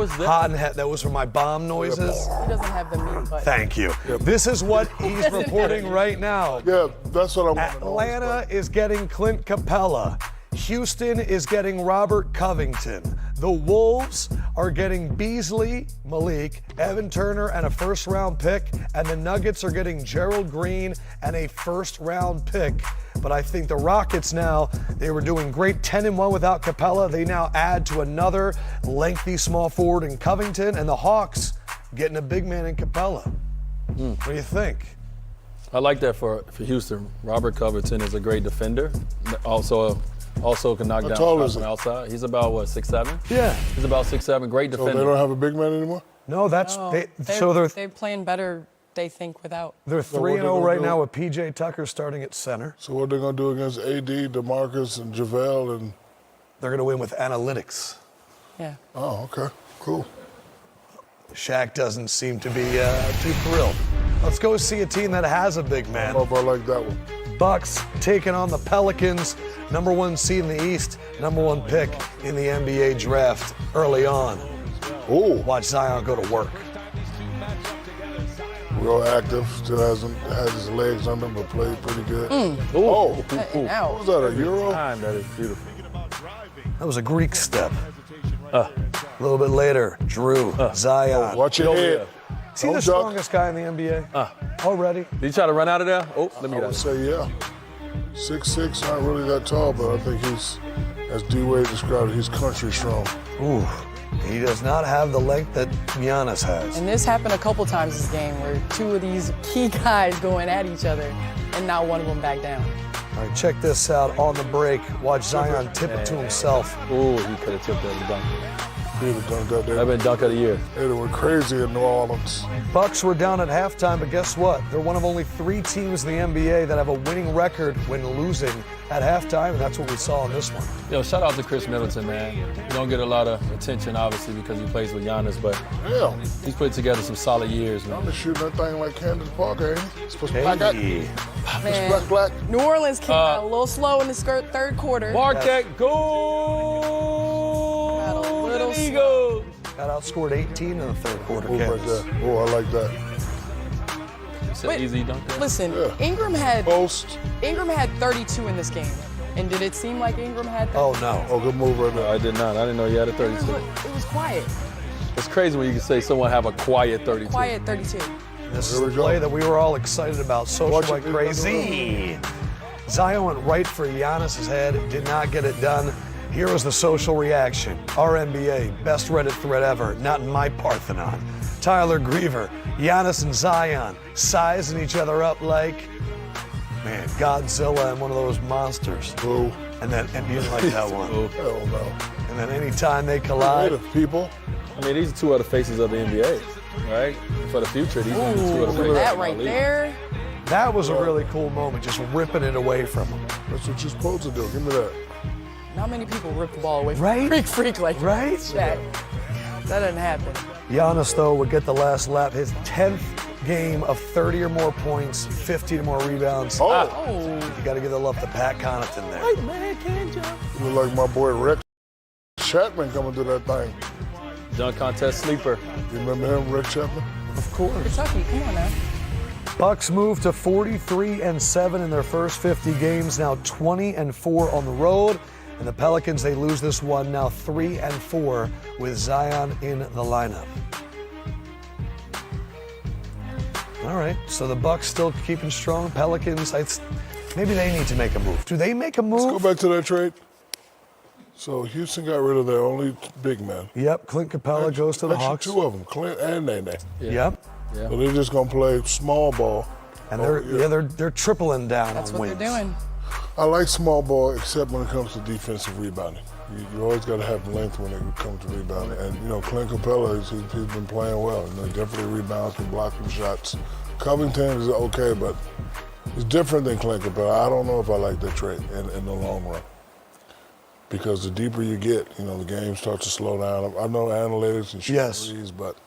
was that? Hot and that was for my bomb noises. He doesn't have the mute button. Thank you. This is what he's reporting right now. Yeah, that's what I want to know. Atlanta is getting Clint Capela. Houston is getting Robert Covington. The Wolves are getting Beasley, Malik, Evan Turner, and a first-round pick. And the Nuggets are getting Gerald Green and a first-round pick. But I think the Rockets now, they were doing great 10-1 without Capela. They now add to another lengthy small forward in Covington. And the Hawks getting a big man in Capela. What do you think? I like that for Houston. Robert Covington is a great defender. Also can knock down shots from outside. He's about, 6'7"? Yeah. He's about 6'7", great defender. So they don't have a big man anymore? No, They're playing better, they think, without. They're 3-0 right now with P.J. Tucker starting at center. So what are they going to do against A.D., DeMarcus, and JaVale? And they're going to win with analytics. Yeah. Oh, okay. Cool. Shaq doesn't seem to be too thrilled. Let's go see a team that has a big man. I don't know if I like that one. Bucks taking on the Pelicans, number 1 seed in the East, number 1 pick in the NBA draft early on. Ooh. Watch Zion go to work. Real active, still hasn't had his legs under him, but played pretty good. Now. What was that, a Euro? That is beautiful. That was a Greek step. A little bit later, Drew, Zion. Watch your head. Is he the strongest guy in the NBA already? Did he try to run out of there? Oh, let me I would say, yeah. 6'6", not really that tall, but I think he's, as D. Wade described it, he's country strong. Ooh, he does not have the length that Giannis has. And this happened a couple times this game where 2 of these key guys going at each other and not one of them back down. All right, check this out on the break. Watch Zion tip it to himself. Ooh, he could have tipped that and dunked it. He'd have dunked that there. That'd been dunk of the year. They went crazy in New Orleans. Bucks were down at halftime, but guess what? They're one of only 3 teams in the NBA that have a winning record when losing at halftime, and that's what we saw in this one. Yo, shout out to Chris Middleton, man. He don't get a lot of attention, obviously, because he plays with Giannis, but he's put together some solid years, man. I'm shooting that thing like Candace Parker, ain't he? Supposed to black. Man, New Orleans came out a little slow in the third quarter. Marquette, go! Eagles. Got outscored 18 in the third quarter. Oh, I like that. It's an easy dunk there. Listen, Ingram had 32 in this game. And did it seem like Ingram had 32? Oh, no. Oh, good move right there. I did not. I didn't know you had a 32. It was quiet. It's crazy when you can say someone have a quiet 32. Quiet 32. This is the play that we were all excited about. Social like crazy. Zion went right for Giannis's head. Did not get it done. Here was the social reaction. Our NBA, best Reddit thread ever, not in my Parthenon. Tyler Griever, Giannis and Zion, sizing each other up like, man, Godzilla and one of those monsters. Boo. And you didn't like that one. Hell no. And then anytime they collide. People. I mean, these are 2 other faces of the NBA, right? For the future, these are 2 other faces. That right there. That was a really cool moment, just ripping it away from him. That's what you're supposed to do. Give me that. Not many people rip the ball away from freak like Shaq. That doesn't happen. Giannis, though, would get the last lap. His 10th game of 30 or more points, 50 or more rebounds. You got to give the love to Pat Connaughton there. White man can't jump. You look like my boy Rex Chapman coming through that thing. Dunk contest sleeper. You remember him, Rex Chapman? Of course. Kentucky, come on now. Bucks moved to 43-7 in their first 50 games, now 20-4 on the road. And the Pelicans, they lose this one, now 3-4 with Zion in the lineup. All right, so the Bucks still keeping strong. Pelicans, maybe they need to make a move. Do they make a move? Let's go back to that trade. So Houston got rid of their only big man. Yep, Clint Capela goes to the Hawks. 2 of them, Clint and Nene. Yep. So they're just gonna play small ball. And they're tripling down That's on what wings. they're doing. I like small ball, except when it comes to defensive rebounding. You always got to have length when it comes to rebounding. And, Clint Capela, he's been playing well. Definitely rebounds, can block some shots. Covington is okay, but it's different than Clint Capela. I don't know if I like that trade in the long run. Because the deeper you get, the game starts to slow down. I know analytics and threes, but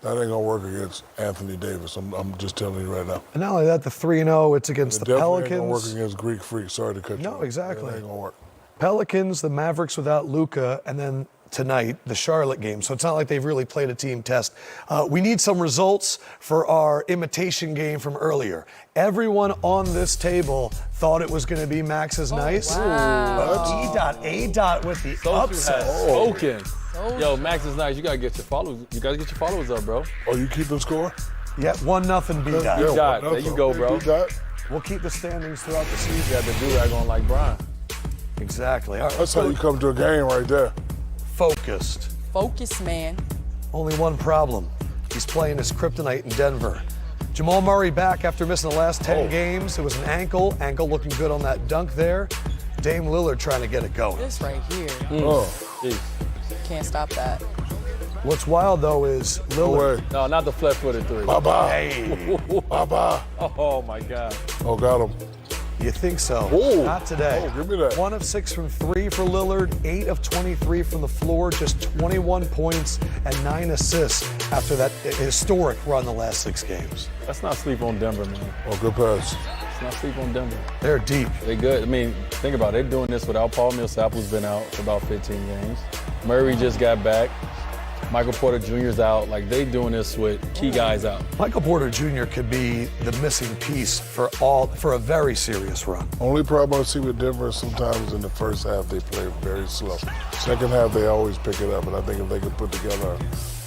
that ain't gonna work against Anthony Davis. I'm just telling you right now. And not only that, the 3-0, it's against the Pelicans. Ain't gonna work against Greek Freaks. Sorry to cut you off. No, exactly. It ain't gonna work. Pelicans, the Mavericks without Luka, and then tonight, the Charlotte game, so it's not like they've really played a team test. We need some results for our imitation game from earlier. Everyone on this table thought it was going to be Max's nice. Wow. But E.A. with the upset. Spoken. Yo, Max is nice. You gotta get your followers. You gotta get your followers up, bro. Oh, you keeping score? Yeah, 1-0 B-Dot. Yeah, Dot. well, There you go, bro. B-Dot. We'll keep the standings throughout the season. You got the do-rag on like Brian. Exactly. All right, That's how you come to a game right there. focused. Focus, man. Only one problem. He's playing his kryptonite in Denver. Jamal Murray back after missing the last 10 games. It was an ankle. Ankle looking good on that dunk there. Dame Lillard trying to get it going. This right here. Oh, Jeez. Can't stop that. What's wild, though, is no Lillard. way. No, not the flat-footed three. Bye-bye. Hey, Bye-bye. Oh my God. Oh, got him. you think so? Oh. Not today. Oh, give me that. 1 of 6 from 3 for Lillard, 8 of 23 from the floor, just 21 points and 9 assists after that historic run the last 6 games. Let's not sleep on Denver, man. Oh, good pass. Let's not sleep on Denver. They're deep. They good. I mean, think about it. They're doing this without Paul Millsap, who's been out for about 15 games. Murray just got back. Michael Porter Jr.'s out. Like, they doing this with key guys out. Michael Porter Jr. could be the missing piece for a very serious run. Only problem I see with Denver is sometimes in the first half they play very slow. Second half they always pick it up, and I think if they could put together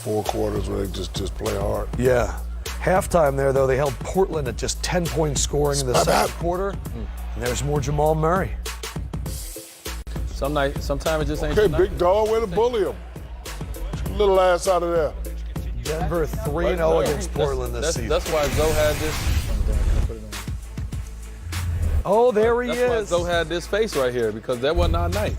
4 quarters where they just play hard. Yeah. Halftime there, though, they held Portland at just 10 points scoring in the second quarter. And there's more Jamal Murray. Sometimes it just ain't Okay, tonight. big dog, way to bully him. Little ass out of there. Denver 3-0 against Portland this season. That's why Zoe had this. Oh, there he That's why is. Zoe had this face right here, because that wasn't our night.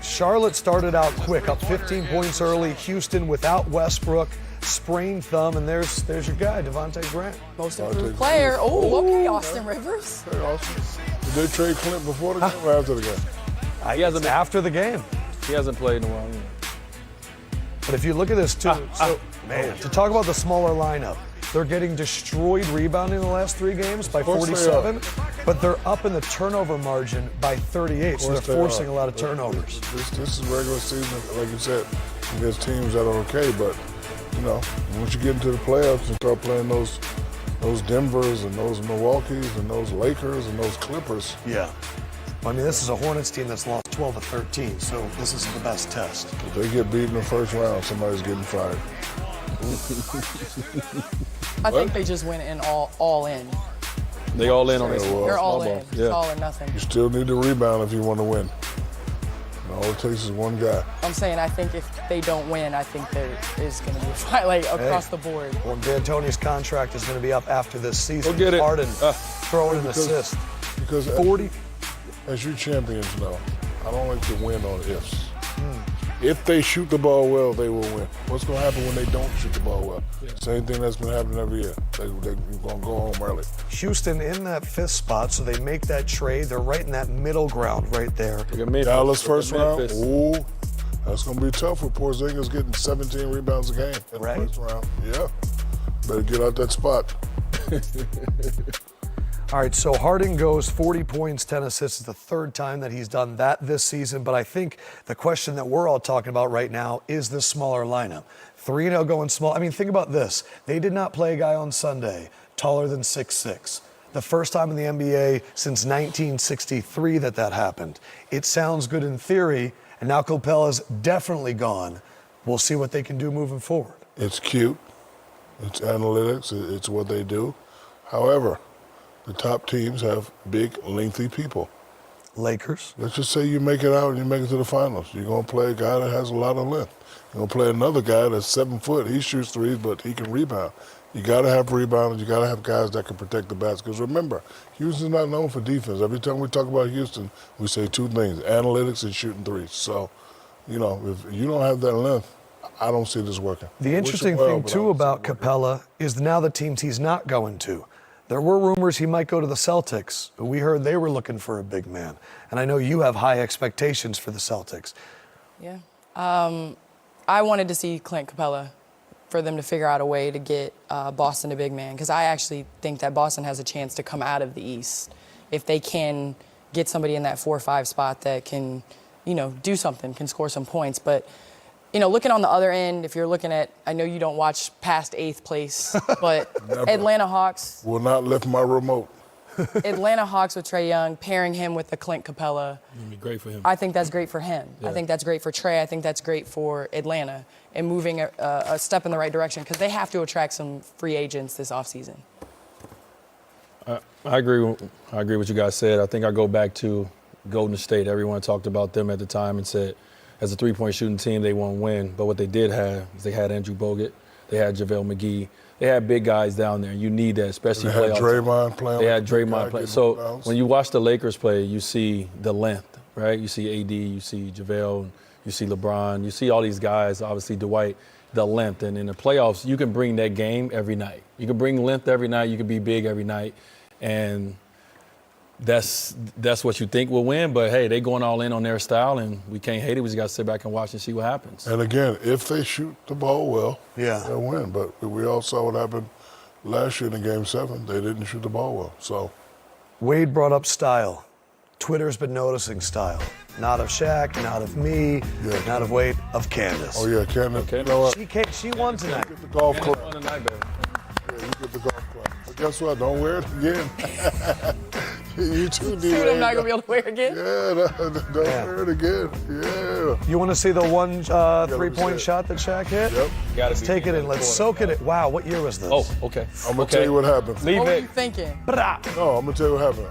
Charlotte started out quick, up 15 points early. Houston without Westbrook, sprained thumb, and there's your guy, Devontae Grant. Most improved player. Oh, okay, Austin Rivers. Hey, Austin. Did they trade Clint before the game or after the game? He hasn't been- After the game. He hasn't played in a while. But if you look at this too, man, to talk about the smaller lineup, they're getting destroyed rebounding the last 3 games by course they 47, but they're up in the turnover margin by 38, so they're forcing a lot of turnovers. This is regular season, like you said, against teams that are okay, but you know, once you get into the playoffs and start playing those Denvers and those Milwaukees and those Lakers and those Clippers. Yeah. I mean, this is a Hornets team that's lost 12 of 13, so this is the best test. If they get beat in the first round, somebody's getting fired. I think they just went in all in. They all in on this. Well, They're all small in. ball. It's Yeah. all or nothing. You still need to rebound if you want to win. And all it takes is one guy. I'm saying I think if they don't win, I think there is going to be a fight like across the board. Well, D'Antoni's contract is going to be up after this season. Go get it. Harden throwing an assist. Because 40. as you champions know, I don't like to win on ifs. If they shoot the ball well, they will win. What's going to happen when they don't shoot the ball well? Same thing that's been happening every year. They're going to go home early. Houston in that 5th spot, so they make that trade. They're right in that middle ground right there. Look at Memphis. Dallas Look at first round. Memphis. Ooh, that's going to be tough with Porzingis getting 17 rebounds a game in Right. the first round. Yeah. Better get out that spot. All right, so Harden goes 40 points, 10 assists. It's the 3rd time that he's done that this season. But I think the question that we're all talking about right now is this smaller lineup. 3-0 going small. I mean, think about this. They did not play a guy on Sunday taller than 6'6". The first time in the NBA since 1963 that happened. It sounds good in theory, and now Capela's definitely gone. We'll see what they can do moving forward. It's cute. It's analytics. It's what they do. However, the top teams have big, lengthy people. Lakers. Let's just say you make it out and you make it to the finals. You're going to play a guy that has a lot of length. You're going to play another guy that's 7 foot. He shoots threes, but he can rebound. You got to have rebounders. You got to have guys that can protect the basket. Because remember, Houston's not known for defense. Every time we talk about Houston, we say 2 things, analytics and shooting threes. So, you know, if you don't have that length, I don't see this working. The interesting thing, too, about Capela is now the teams he's not going to. There were rumors he might go to the Celtics. We heard they were looking for a big man. And I know you have high expectations for the Celtics. Yeah. I wanted to see Clint Capela for them to figure out a way to get Boston a big man, because I actually think that Boston has a chance to come out of the East if they can get somebody in that 4 or 5 spot that can do something, can score some points. But, looking on the other end, if you're looking at, I know you don't watch past 8th place, but Atlanta Hawks. Will not lift my remote. Atlanta Hawks with Trae Young, pairing him with the Clint Capela. It'd be great for him. I think that's great for him. Yeah. I think that's great for Trae. I think that's great for Atlanta and moving a step in the right direction because they have to attract some free agents this offseason. I agree with what you guys said. I think I go back to Golden State. Everyone talked about them at the time and said, as a three-point shooting team, they won't win. But what they did have is they had Andrew Bogut, they had JaVale McGee, they had big guys down there. You need that, especially They had Draymond playing. They had Draymond playing. So when you watch the Lakers play, you see the length, right? You see AD, you see JaVale, you see LeBron, you see all these guys, obviously Dwight, the length. And in the playoffs, you can bring that game every night. You can bring length every night. You can be big every night. And that's what you think will win. But, hey, they going all in on their style, and we can't hate it. We just got to sit back and watch and see what happens. And, again, if they shoot the ball well, Yeah. they'll win. But we all saw what happened last year in Game 7. They didn't shoot the ball well. So Wade brought up style. Twitter's been noticing style. Not of Shaq, not of me, Yeah. not of Wade, of Candace. Oh, yeah, Candace. You know what? She won tonight. Get the golf club. On the night, baby. Yeah, you get the golf club. But guess what? Don't wear it again. You too, D. Dude, I'm not going to be able to wear it again. Yeah, don't wear it again. Yeah. You want to see the one three-point shot that Shaq hit? Yep. Let's take it in. Let's soak it in. Wow, what year was this? Oh, okay. I'm going to tell you what happened. Leave What were you it. thinking? No, I'm going to tell you what happened.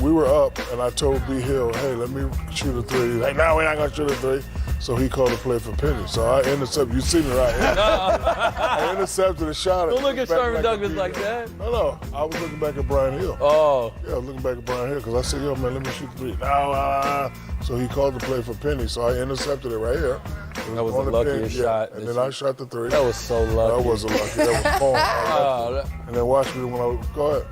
We were up, and I told B. Hill, hey, let me shoot a three. He's like, no, we're not going to shoot a three. So he called a play for Penny. So I intercepted. You see me right here. I intercepted a shot. Don't look at Sherman Douglas like that. No. I was looking back at Brian Hill. Oh. Yeah, I was looking back at Brian Hill because I said, yo, man, let me shoot three. No. So he called the play for Penny. So I intercepted it right here. That was on the luckiest pin, shot. And then I shot the three. That was so lucky. That was a lucky. That was form. And then watch me when I go ahead.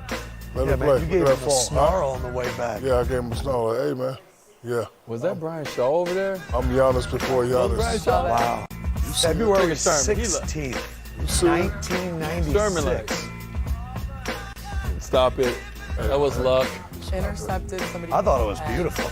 Let Yeah, me man, play. you gave Look at him that a form. snarl on the way back. Yeah, I gave him a snarl. Like, hey, man. Yeah. Was that Brian Shaw over there? I'm Giannis before Brian Giannis. Shaw? Wow. see February it. Sherman, he 16th, You see it? 1996. Stop it. That was luck. Intercepted somebody. I thought it was beautiful.